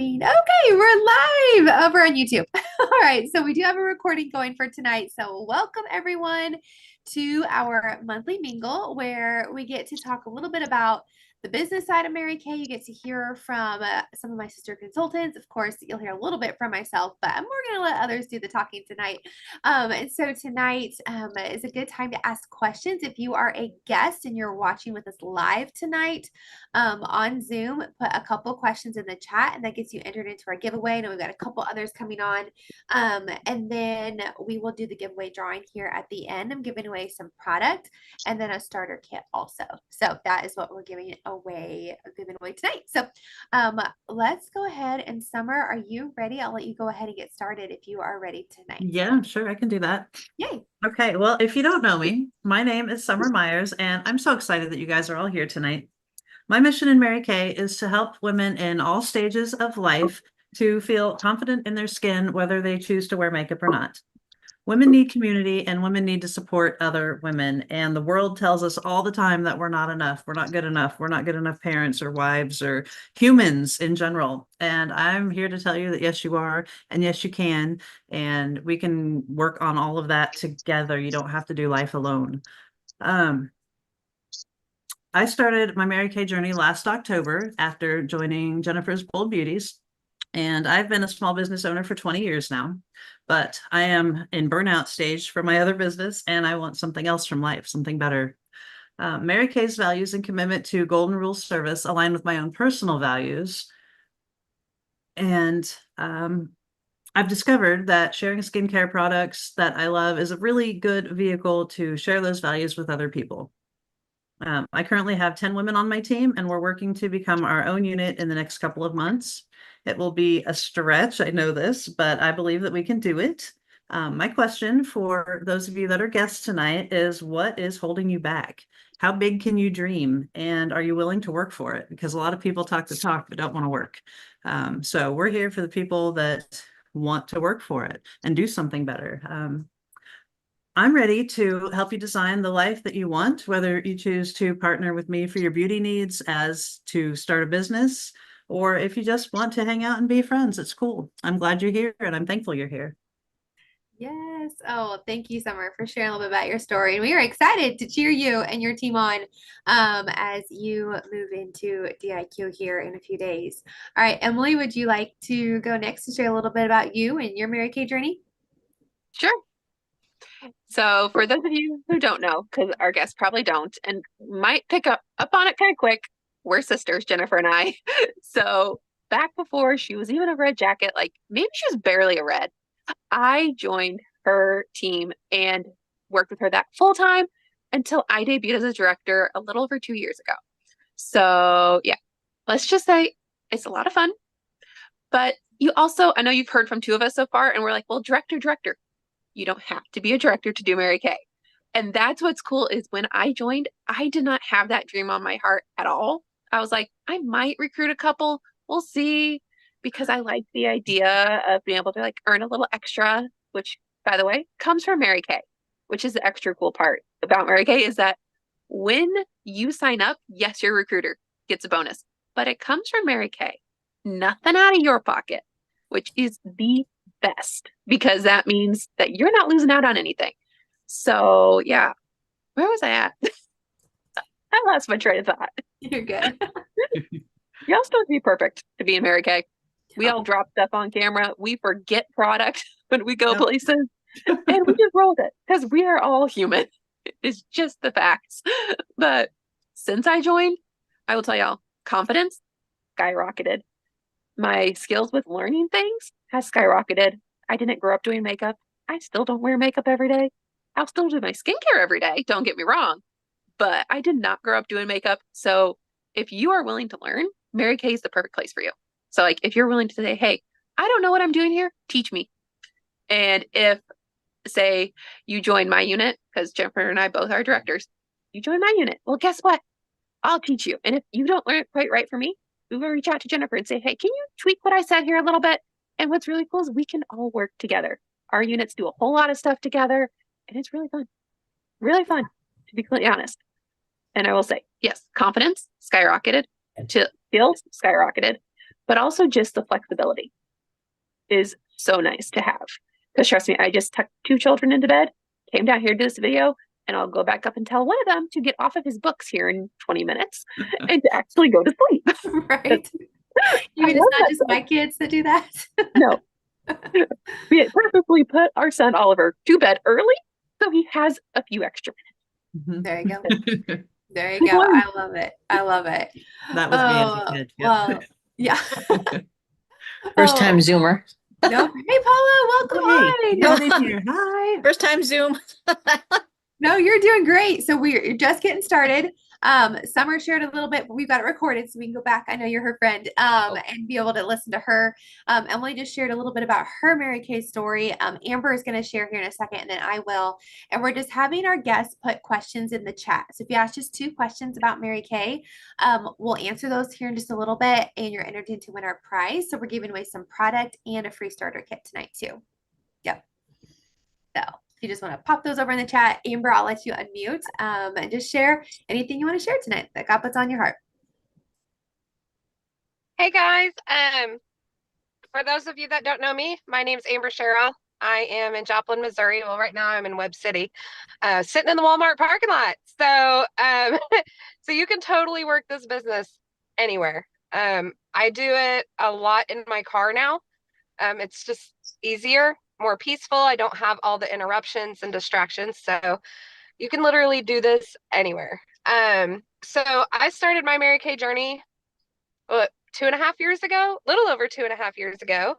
Recording. Okay, we're live over on YouTube. All right, so we do have a recording going for tonight. So welcome everyone to our monthly mingle where we get to talk a little bit about the business side of Mary Kay. You get to hear from some of my sister consultants. Of course, you'll hear a little bit from myself, but I'm more going to let others do the talking tonight. And so tonight is a good time to ask questions. If you are a guest and you're watching with us live tonight, on Zoom, put a couple questions in the chat, and that gets you entered into our giveaway. And we've got a couple others coming on. And then we will do the giveaway drawing here at the end. I'm giving away some product and then a starter kit also. So that is what we're giving away tonight. So let's go ahead. And Summer, are you ready? I'll let you go ahead and get started if you are ready tonight. Yeah, sure, I can do that. Yay. Okay, well, if you don't know me, my name is Summer Myers, and I'm so excited that you guys are all here tonight. My mission in Mary Kay is to help women in all stages of life to feel confident in their skin, whether they choose to wear makeup or not. Women need community and women need to support other women. And the world tells us all the time that we're not enough. We're not good enough. We're not good enough parents or wives or humans in general. And I'm here to tell you that yes, you are. And yes, you can. And we can work on all of that together. You don't have to do life alone. I started my Mary Kay journey last October after joining Jennifer's Bold Beauties. And I've been a small business owner for 20 years now, but I am in burnout stage for my other business and I want something else from life, something better. Mary Kay's values and commitment to Golden Rule service align with my own personal values. And I've discovered that sharing skincare products that I love is a really good vehicle to share those values with other people. I currently have 10 women on my team, and we're working to become our own unit in the next couple of months. It will be a stretch, I know this, but I believe that we can do it. My question for those of you that are guests tonight is, what is holding you back? How big can you dream? And are you willing to work for it? Because a lot of people talk the talk, but don't want to work. So we're here for the people that want to work for it and do something better. I'm ready to help you design the life that you want, whether you choose to partner with me for your beauty needs as to start a business, or if you just want to hang out and be friends, it's cool. I'm glad you're here and I'm thankful you're here. Yes. Oh, thank you, Summer, for sharing a little bit about your story. And we are excited to cheer you and your team on as you move into DIQ here in a few days. All right, Emily, would you like to go next to share a little bit about you and your Mary Kay journey? Sure. So for those of you who don't know, because our guests probably don't and might pick up on it kind of quick, we're sisters, Jennifer and I. So back before she was even a red jacket, like maybe she was barely a red, I joined her team and worked with her that full time until I debuted as a director a little over 2 years ago. So yeah, let's just say it's a lot of fun. But you also, I know you've heard from two of us so far, and we're like, well, director. You don't have to be a director to do Mary Kay. And that's what's cool is when I joined, I did not have that dream on my heart at all. I was like, I might recruit a couple. We'll see. Because I like the idea of being able to like earn a little extra, which by the way, comes from Mary Kay, which is the extra cool part about Mary Kay is that when you sign up, yes, your recruiter gets a bonus, but it comes from Mary Kay. Nothing out of your pocket, which is the best because that means that you're not losing out on anything. So yeah, where was I at? I lost my train of thought. You're good. Y'all supposed to be perfect to be in Mary Kay. We all drop stuff on camera. We forget product when we go places and we just roll with it because we are all human. It's just the facts. But since I joined, I will tell y'all, confidence skyrocketed. My skills with learning things has skyrocketed. I didn't grow up doing makeup. I still don't wear makeup every day. I'll still do my skincare every day. Don't get me wrong. But I did not grow up doing makeup. So if you are willing to learn, Mary Kay is the perfect place for you. So like if you're willing to say, hey, I don't know what I'm doing here, teach me. And if say you join my unit, because Jennifer and I both are directors, you join my unit. Well, guess what? I'll teach you. And if you don't learn it quite right for me, we will reach out to Jennifer and say, hey, can you tweak what I said here a little bit? And what's really cool is we can all work together. Our units do a whole lot of stuff together, and it's really fun. Really fun, to be completely honest. And I will say, yes, confidence skyrocketed, skills skyrocketed. but also just the flexibility is so nice to have. Because trust me, I just tucked 2 children into bed, came down here to do this video, and I'll go back up and tell one of them to get off of his books here in 20 minutes and to actually go to sleep. Right. You I mean it's love not that just stuff. my kids that do that? No, we had purposely put our son Oliver to bed early so he has a few extra There you go. Mhm. There you go. I love it. I love it. That was me as a Oh, kid. Yep. well, yeah. First time Oh, Zoomer. no. Hey, Paula, welcome Hey, on. Patty's here. Hi. First time Zoom. No, you're doing great. So we're just getting started. Summer shared a little bit, but we've got it recorded so we can go back. I know you're her friend, and be able to listen to her. Emily just shared a little bit about her Mary Kay story. Amber is going to share here in a second, and then I will. And we're just having our guests put questions in the chat. So if you ask just 2 questions about Mary Kay, we'll answer those here in just a little bit, and you're entered in to win our prize. So we're giving away some product and a free starter kit tonight too. Yep. So if you just want to pop those over in the chat, Amber, I'll let you unmute and just share anything you want to share tonight that God puts on your heart. Hey guys, for those of you that don't know me, my name's Amber Sherrill. I am in Joplin, Missouri. Well, right now I'm in Webb City, sitting in the Walmart parking lot. So, so you can totally work this business anywhere. I do it a lot in my car now. It's just easier, more peaceful. I don't have all the interruptions and distractions. So you can literally do this anywhere. So I started my Mary Kay journey, 2.5 years ago, little over 2.5 years ago,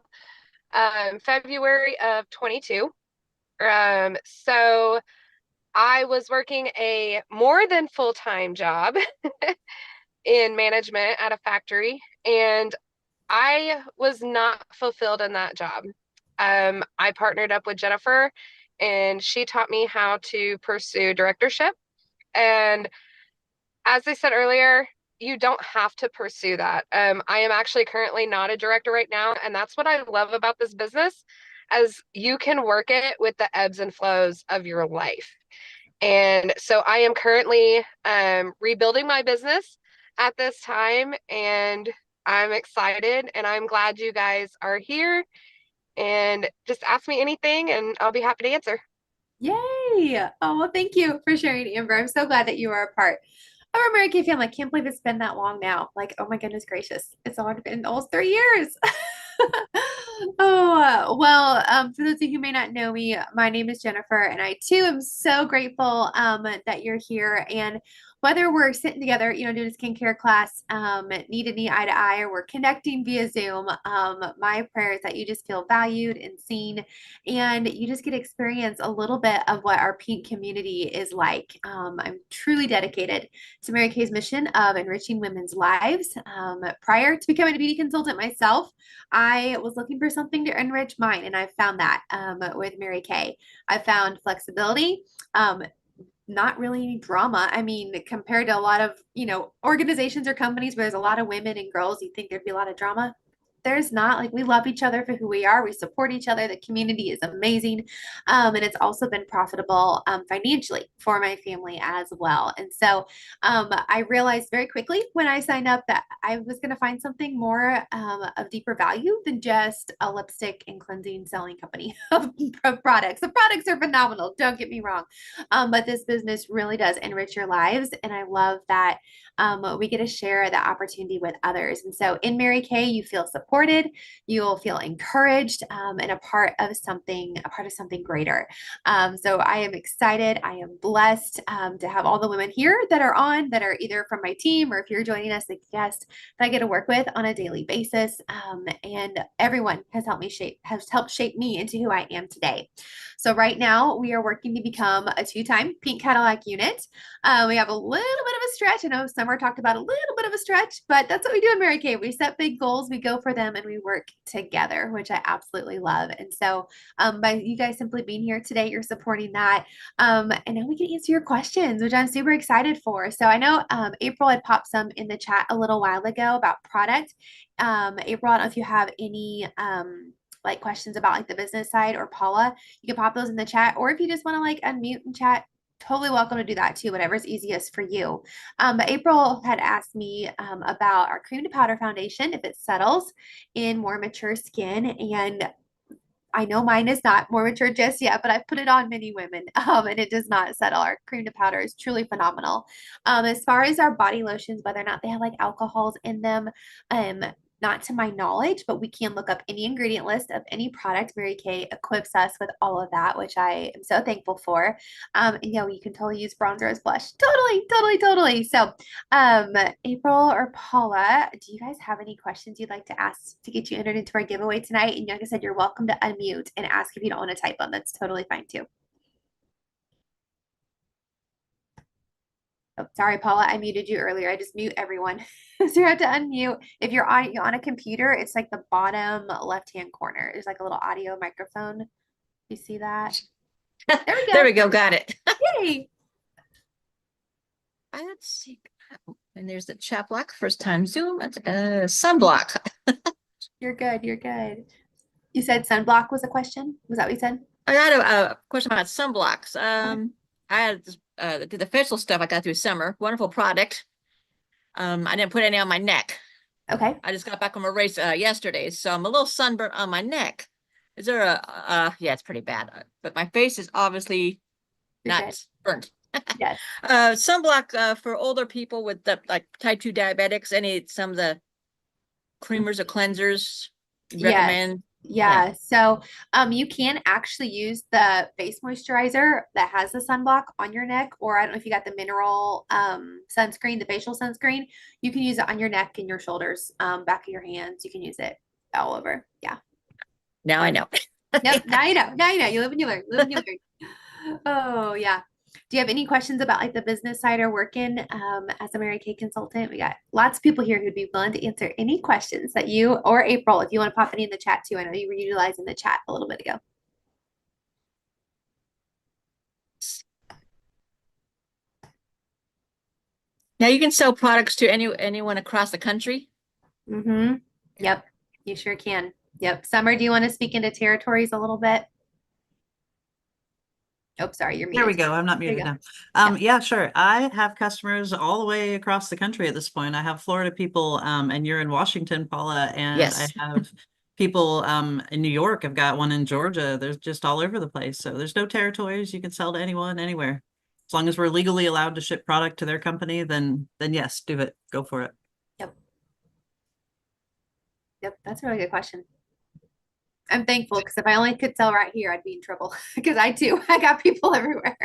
February of 22. So I was working a more than full-time job in management at a factory, and I was not fulfilled in that job. I partnered up with Jennifer, and she taught me how to pursue directorship. And as I said earlier, you don't have to pursue that. I am actually currently not a director right now, and that's what I love about this business, as you can work it with the ebbs and flows of your life. And so I am currently rebuilding my business at this time, and I'm excited, and I'm glad you guys are here. And just ask me anything, and I'll be happy to answer. Yay. Oh, well, thank you for sharing, Amber. I'm so glad that you are a part of our Mary Kay family. I can't believe it's been that long now. Like, oh my goodness gracious. It's already been almost 3 years. Oh, well, for those of you who may not know me, my name is Jennifer, and I too am so grateful that you're here. And whether we're sitting together, doing a skincare class, knee to knee, eye to eye, or we're connecting via Zoom, my prayer is that you just feel valued and seen, and you just get to experience a little bit of what our pink community is like. I'm truly dedicated to Mary Kay's mission of enriching women's lives. Prior to becoming a beauty consultant myself, I was looking for something to enrich mine, and I found that with Mary Kay. I found flexibility, not really any drama. I mean, compared to a lot of, organizations or companies where there's a lot of women and girls, you think there'd be a lot of drama. There's not. Like, we love each other for who we are. We support each other. The community is amazing. And it's also been profitable financially for my family as well. And so I realized very quickly when I signed up that I was going to find something more of deeper value than just a lipstick and cleansing selling company of products. The products are phenomenal. Don't get me wrong. But this business really does enrich your lives. And I love that we get to share the opportunity with others. And so in Mary Kay, you feel supported, you'll feel encouraged, and a part of something greater. So I am excited. I am blessed to have all the women here that are on, that are either from my team, or if you're joining us as a guest, that I get to work with on a daily basis. And everyone has helped shape me into who I am today. So right now we are working to become a 2-time Pink Cadillac unit. We have a little bit of a stretch. I know Summer talked about a little bit of a stretch, but that's what we do in Mary Kay. We set big goals, we go for them, and we work together, which I absolutely love. And so by you guys simply being here today, you're supporting that. And now we can answer your questions, which I'm super excited for. So I know April had popped some in the chat a little while ago about product. April, I don't know if you have any like questions about like the business side, or Paula, you can pop those in the chat, or if you just want to like unmute and chat, totally welcome to do that too, whatever's easiest for you. But April had asked me about our cream to powder foundation, if it settles in more mature skin. And I know mine is not more mature just yet, but I've put it on many women and it does not settle. Our cream to powder is truly phenomenal. As far as our body lotions, whether or not they have like alcohols in them, not to my knowledge, but we can look up any ingredient list of any product. Mary Kay equips us with all of that, which I am so thankful for. And you can totally use bronzer as blush. Totally, totally, totally. So, April or Paula, do you guys have any questions you'd like to ask to get you entered into our giveaway tonight? And like I said, you're welcome to unmute and ask if you don't want to type them. That's totally fine too. Oh, sorry, Paula, I muted you earlier. I just mute everyone. So you have to unmute. If you're on a computer, it's like the bottom left-hand corner. There's like a little audio microphone. You see that? There we go. There we go. Got it. Yay. Let's see. And there's the chat block. First time Zoom. Sunblock. You're good. You're good. You said sunblock was a question? Was that what you said? I got a question about sunblocks. I had this, the facial stuff I got through summer. Wonderful product. I didn't put any on my neck. Okay. I just got back from a race yesterday, so I'm a little sunburnt on my neck. Is there yeah, it's pretty bad, but my face is obviously You're not good. burnt. Yes. Sunblock for older people with the like type 2 diabetics, some of the creamers or cleansers you Yes. recommend? Yeah. So you can actually use the face moisturizer that has the sunblock on your neck, or I don't know if you got the mineral sunscreen, the facial sunscreen. You can use it on your neck and your shoulders, back of your hands. You can use it all over. Yeah. Now I know. Yep. Now you know. Now you know. You live and you learn. Live and you learn. Oh yeah. Do you have any questions about like the business side or working as a Mary Kay consultant? We got lots of people here who'd be willing to answer any questions that you or April, if you want to pop any in the chat too. I know you were utilizing the chat a little bit ago. Now you can sell products to anyone across the country. Mm-hmm. Yep, you sure can. Yep. Summer, do you want to speak into territories a little bit? Oh, sorry, you're There we muted. go. I'm not There you muted go. now. Yeah, sure. I have customers all the way across the country at this point. I have Florida people, and you're in Washington, Paula, and Yes. I have people in New York. I've got one in Georgia. There's just all over the place. So there's no territories. You can sell to anyone, anywhere. As long as we're legally allowed to ship product to their company, then yes, do it. Go for it. Yep. Yep, that's a really good question. I'm thankful because if I only could sell right here, I'd be in trouble because I too, I got people everywhere.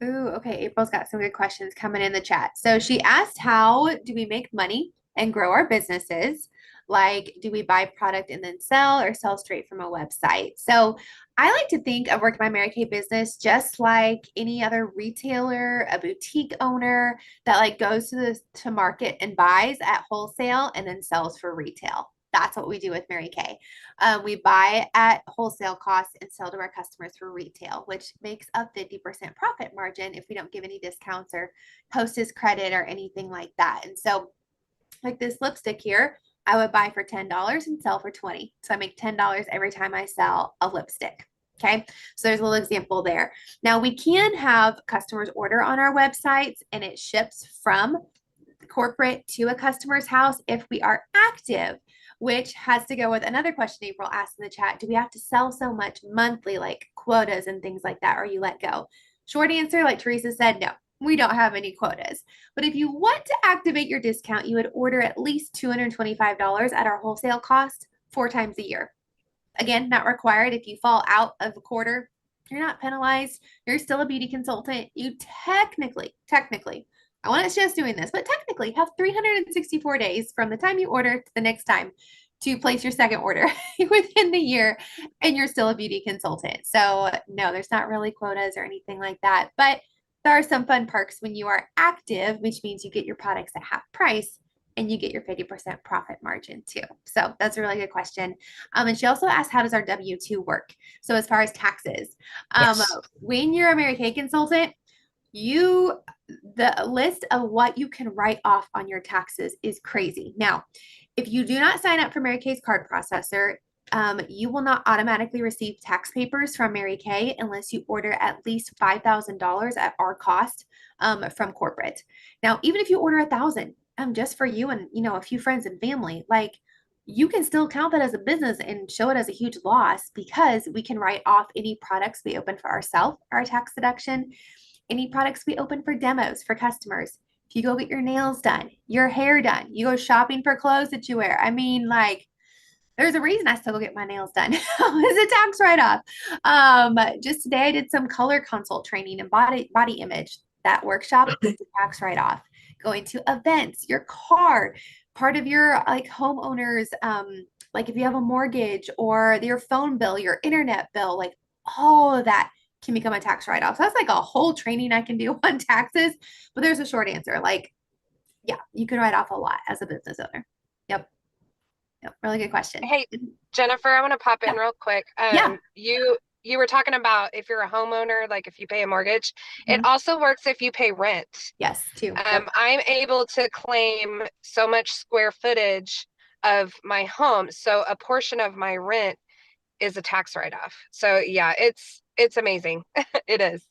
Ooh, okay. April's got some good questions coming in the chat. So she asked, how do we make money and grow our businesses? Like, do we buy product and then sell or sell straight from a website? So I like to think of working my Mary Kay business just like any other retailer, a boutique owner that like goes to market and buys at wholesale and then sells for retail. That's what we do with Mary Kay. We buy at wholesale costs and sell to our customers for retail, which makes a 50% profit margin if we don't give any discounts or hostess credit or anything like that. And so, like this lipstick here, I would buy for $10 and sell for $20. So I make $10 every time I sell a lipstick. Okay, so there's a little example there. Now we can have customers order on our websites and it ships from corporate to a customer's house if we are active, which has to go with another question April asked in the chat. Do we have to sell so much monthly, like quotas and things like that, or you let go? Short answer, like Teresa said, no, we don't have any quotas. But if you want to activate your discount, you would order at least $225 at our wholesale cost 4 times a year. Again, not required. If you fall out of a quarter, you're not penalized. You're still a beauty consultant. You technically, I want to suggest doing this, but technically have 364 days from the time you order to the next time to place your second order within the year, and you're still a beauty consultant. So no, there's not really quotas or anything like that, but there are some fun perks when you are active, which means you get your products at half price and you get your 50% profit margin too. So that's a really good question. And she also asked, how does our W-2 work? So as far as taxes, Yes. when you're a Mary Kay consultant, the list of what you can write off on your taxes is crazy. Now, if you do not sign up for Mary Kay's card processor, You will not automatically receive tax papers from Mary Kay unless you order at least $5,000 at our cost from corporate. Now, even if you order 1,000 just for you and a few friends and family, like you can still count that as a business and show it as a huge loss because we can write off any products we open for ourselves, our tax deduction, any products we open for demos for customers. If you go get your nails done, your hair done, you go shopping for clothes that you wear. I mean, like, there's a reason I still go get my nails done. It's a tax write-off. Just today I did some color consult training and body image. That workshop is a tax write-off. Going to events, your car, part of your like homeowners, like if you have a mortgage or your phone bill, your internet bill, like all of that can become a tax write-off. So that's like a whole training I can do on taxes. But there's a short answer. Like, yeah, you can write off a lot as a business owner. Yep. Yep. Really good question. Hey, Jennifer, I want to pop in Yeah. real quick. Yeah. You were talking about if you're a homeowner, like if you pay a mortgage, it Mhm. also works if you pay rent. Yes, too. Yep. I'm able to claim so much square footage of my home. So a portion of my rent is a tax write-off. So yeah, it's amazing. It is.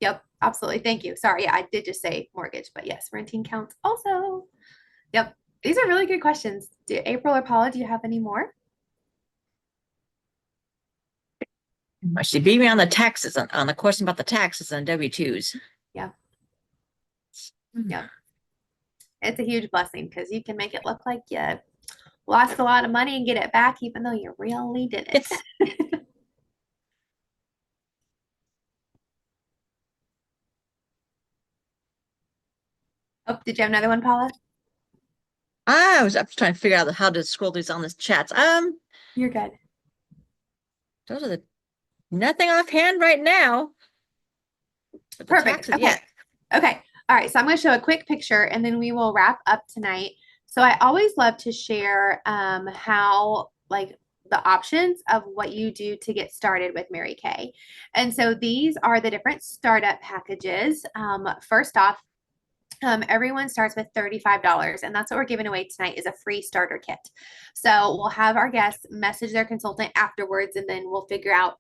Yep, absolutely. Thank you. Sorry, yeah, I did just say mortgage, but yes, renting counts also. Yep. These are really good questions. April or Paula, do you have any more? She beat me on the taxes on the question about the taxes on W-2s. Yeah. Hmm. Yeah. It's a huge blessing because you can make it look like you lost a lot of money and get it back, even though you really didn't. It's Oh, did you have another one, Paula? I was trying to figure out how to scroll these on this chats. You're good. Those are the nothing offhand right now. But the Perfect. taxes, Okay. yeah. Okay. All right. So I'm going to show a quick picture and then we will wrap up tonight. So I always love to share how like the options of what you do to get started with Mary Kay. And so these are the different startup packages. First off, everyone starts with $35, and that's what we're giving away tonight is a free starter kit. So we'll have our guests message their consultant afterwards, and then we'll figure out,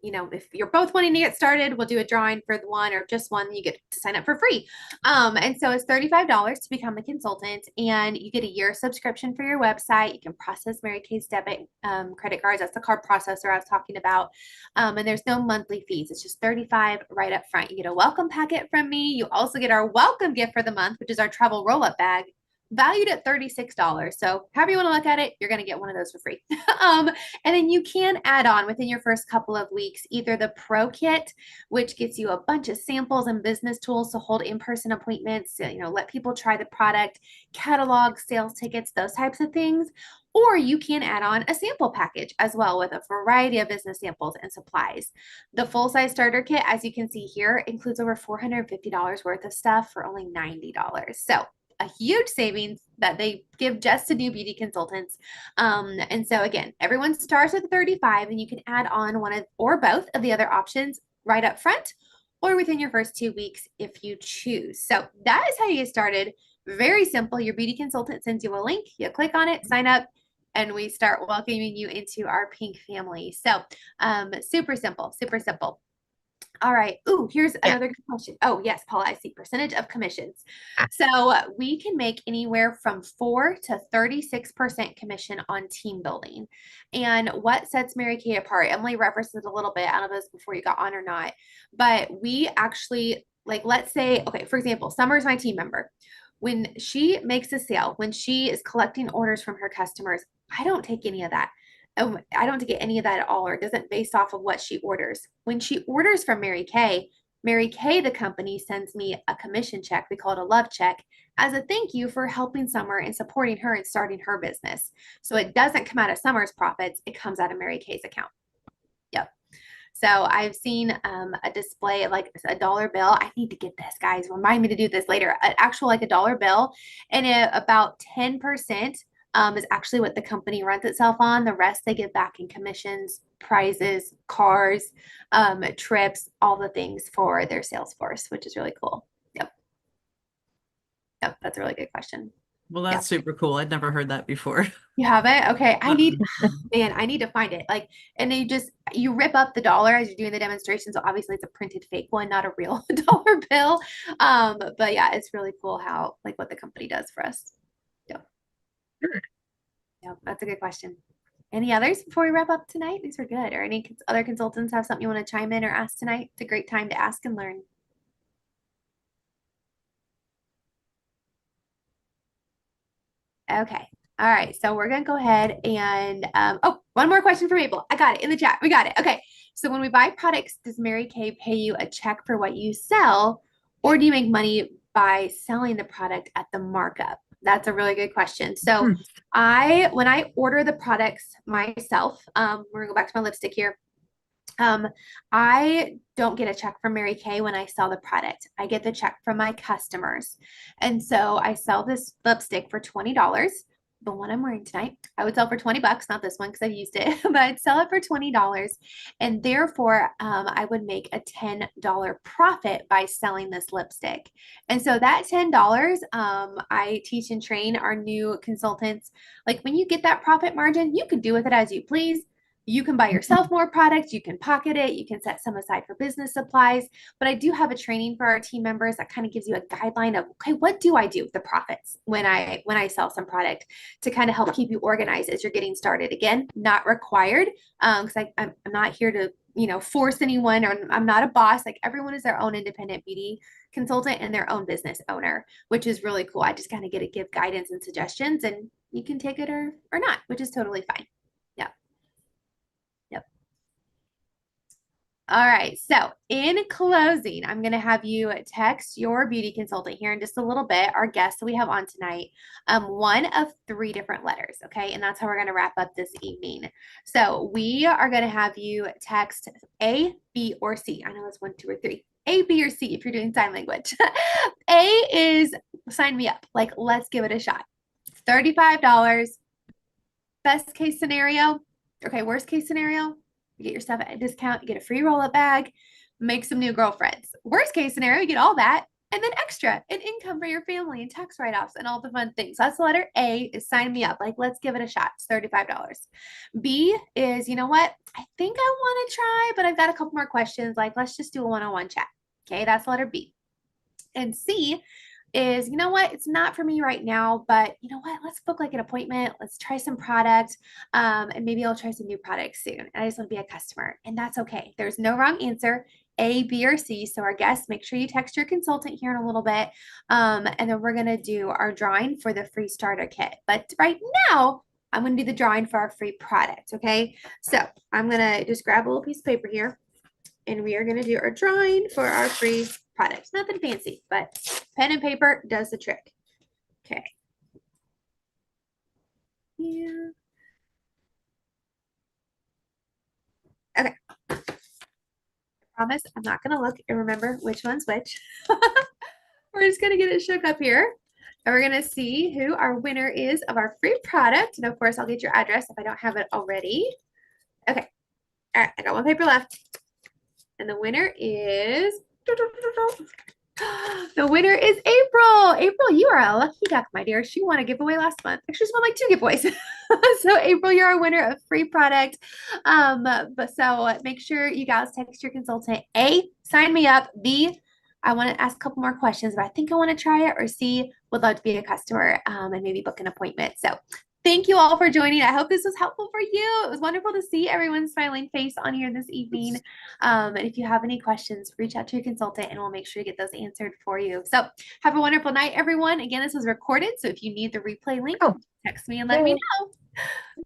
if you're both wanting to get started, we'll do a drawing for the one or just one. You get to sign up for free. And so it's $35 to become a consultant, and you get a year subscription for your website. You can process Mary Kay's debit credit cards. That's the card processor I was talking about. And there's no monthly fees. It's just $35 right up front. You get a welcome packet from me. You also get our welcome gift for the month, which is our travel roll-up bag, valued at $36. So however you want to look at it, you're going to get one of those for free. And then you can add on within your first couple of weeks, either the Pro Kit, which gets you a bunch of samples and business tools to hold in-person appointments, let people try the product, catalog, sales tickets, those types of things. Or you can add on a sample package as well with a variety of business samples and supplies. The full-size starter kit, as you can see here, includes over $450 worth of stuff for only $90. So a huge savings that they give just to new beauty consultants. And so again, everyone starts with 35 and you can add on one of or both of the other options right up front or within your first 2 weeks if you choose. So that is how you get started. Very simple. Your beauty consultant sends you a link. You click on it, sign up, and we start welcoming you into our pink family. So super simple, super simple. All right. Ooh, here's another good question. Oh, yes, Paula, I see percentage of commissions. So we can make anywhere from 4 to 36% commission on team building. And what sets Mary Kay apart? Emily referenced it a little bit. I don't know if this before you got on or not, but we actually, like, let's say, okay, for example, Summer is my team member. When she makes a sale, when she is collecting orders from her customers, I don't take any of that. I don't get any of that at all, or it doesn't based off of what she orders. When she orders from Mary Kay, the company sends me a commission check. We call it a love check as a thank you for helping Summer and supporting her and starting her business. So it doesn't come out of Summer's profits. It comes out of Mary Kay's account. Yep. So I've seen a display like a dollar bill. I need to get this, guys. Remind me to do this later. An actual like a dollar bill, and about 10% is actually what the company runs itself on. The rest they give back in commissions, prizes, cars, trips, all the things for their sales force, which is really cool. Yep. Yep, that's a really good question. Well, that's super cool. I'd never heard that before. You haven't? Okay. I need, Uh-uh. man, I need to find it. Like, and you rip up the dollar as you're doing the demonstration. So obviously it's a printed fake one, not a real dollar bill. But yeah, it's really cool how, like, what the company does for us. Yeah. Yeah, that's a good question. Any others before we wrap up tonight? These are good. Or any other consultants have something you want to chime in or ask tonight? It's a great time to ask and learn. Okay. All right. So we're going to go ahead and, oh, one more question for Mabel. I got it in the chat. We got it. Okay. So when we buy products, does Mary Kay pay you a check for what you sell, or do you make money by selling the product at the markup? That's a really good question. So when I order the products myself, we're gonna go back to my lipstick here. I don't get a check from Mary Kay when I sell the product. I get the check from my customers. And so I sell this lipstick for $20. The one I'm wearing tonight, I would sell for 20 bucks, not this one because I've used it, but I'd sell it for $20. And therefore, I would make a $10 profit by selling this lipstick. And so that $10, I teach and train our new consultants. Like when you get that profit margin, you can do with it as you please. You can buy yourself more products, you can pocket it, you can set some aside for business supplies. But I do have a training for our team members that kind of gives you a guideline of, okay, what do I do with the profits when I sell some product to kind of help keep you organized as you're getting started. Again, not required, because I'm not here to, force anyone, or I'm not a boss. Like everyone is their own independent beauty consultant and their own business owner, which is really cool. I just kind of get to give guidance and suggestions, and you can take it or not, which is totally fine. Yeah. Yep. All right. So in closing, I'm going to have you text your beauty consultant here in just a little bit, our guest that we have on tonight, one of 3 different letters. Okay. And that's how we're going to wrap up this evening. So we are going to have you text A, B, or C. I know it's 1, 2, or 3. A, B, or C if you're doing sign language. A is sign me up. Like, let's give it a shot. $35. Best case scenario. Okay. Worst case scenario. You get your stuff at a discount, you get a free roll-up bag, make some new girlfriends. Worst case scenario, you get all that and then extra and income for your family and tax write-offs and all the fun things. So that's the letter A, is sign me up. Like, let's give it a shot. It's $35. B is, you know what? I think I want to try, but I've got a couple more questions. Like, let's just do a one-on-one chat. Okay, that's the letter B. And C is, you know what, it's not for me right now, but you know what, let's book like an appointment, let's try some product, and maybe I'll try some new products soon. I just want to be a customer, and that's okay. There's no wrong answer, A, B, or C. So our guests, make sure you text your consultant here in a little bit, and then we're going to do our drawing for the free starter kit. But right now, I'm going to do the drawing for our free product, okay? So I'm going to just grab a little piece of paper here, and we are going to do our drawing for our free product. Nothing fancy, but pen and paper does the trick. Okay. Yeah. Okay. I promise I'm not going to look and remember which one's which. We're just going to get it shook up here. And we're going to see who our winner is of our free product. And of course, I'll get your address if I don't have it already. Okay. All right. I got one paper left. And the winner is... The winner is April. April, you are a lucky duck, my dear. She won a giveaway last month. Actually, she won like 2 giveaways. So April, you're a winner of free product. But so make sure you guys text your consultant. A, sign me up. B, I want to ask a couple more questions, but I think I want to try it. Or C, would love to be a customer, and maybe book an appointment. So thank you all for joining. I hope this was helpful for you. It was wonderful to see everyone's smiling face on here this evening. And if you have any questions, reach out to your consultant and we'll make sure to get those answered for you. So have a wonderful night, everyone. Again, this was recorded. So if you need the replay link, text me and let me know. Bye.